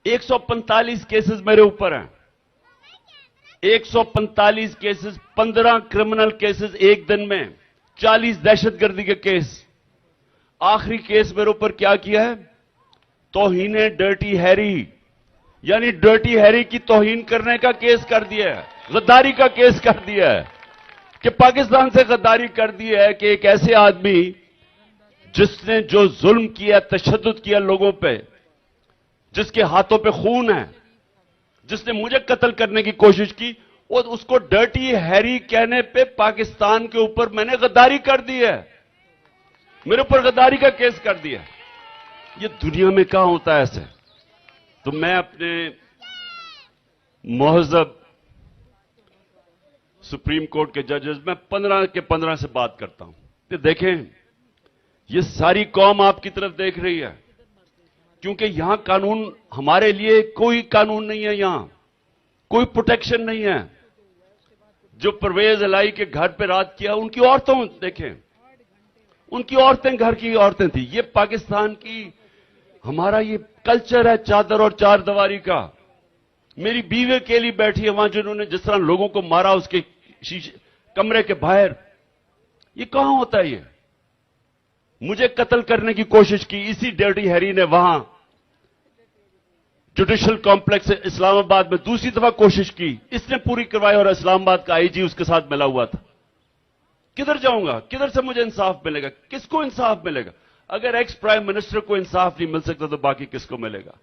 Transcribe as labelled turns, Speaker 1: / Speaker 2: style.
Speaker 1: 145 cases मेरे ऊपर हैं। 145 केसेस, 15 क्रिमिनल केसेस एक दिन में, 40 दहशतगर्दी के केस। आखिरी केस मेरे ऊपर क्या किया है? तौहीन डर्टी हैरी, यानी डर्टी हैरी की तौहीन करने का केस कर दिया है, गद्दारी का केस कर दिया है कि पाकिस्तान से गद्दारी कर दी है कि एक ऐसे आदमी जिसने जो जुल्म किया, तशद्दुद किया लोगों पे, जिसके हाथों पे खून है, जिसने मुझे कत्ल करने की कोशिश की, और उसको डर्टी हैरी कहने पे पाकिस्तान के ऊपर मैंने गद्दारी कर दी है, मेरे ऊपर गद्दारी का केस कर दिया। ये दुनिया में कहां होता है ऐसे? तो मैं अपने मुहज़्ज़ब सुप्रीम कोर्ट के जजेस में 15 के 15 से बात करता हूं कि देखें, ये सारी कौम आपकी तरफ देख रही है, क्योंकि यहां कानून, हमारे लिए कोई कानून नहीं है, यहां कोई प्रोटेक्शन नहीं है। जो परवेज इलाही के घर पे रात किया, उनकी औरतों देखें, उनकी औरतें घर की औरतें थी। ये पाकिस्तान की, हमारा ये कल्चर है चादर और चार दीवारी का। मेरी बीवी अकेली बैठी है वहां, जिन्होंने जिस तरह लोगों को मारा उसके शीशे कमरे के बाहर। ये कहां होता है? ये मुझे कत्ल करने की कोशिश की इसी डर्टी हैरी ने वहां जुडिशल कॉम्प्लेक्स इस्लामाबाद में दूसरी दफा कोशिश की, इसने पूरी करवाई, और इस्लामाबाद का आईजी उसके साथ मिला हुआ था। किधर जाऊंगा? किधर से मुझे इंसाफ मिलेगा? किसको इंसाफ मिलेगा? अगर एक्स प्राइम मिनिस्टर को इंसाफ नहीं मिल सकता तो बाकी किसको मिलेगा?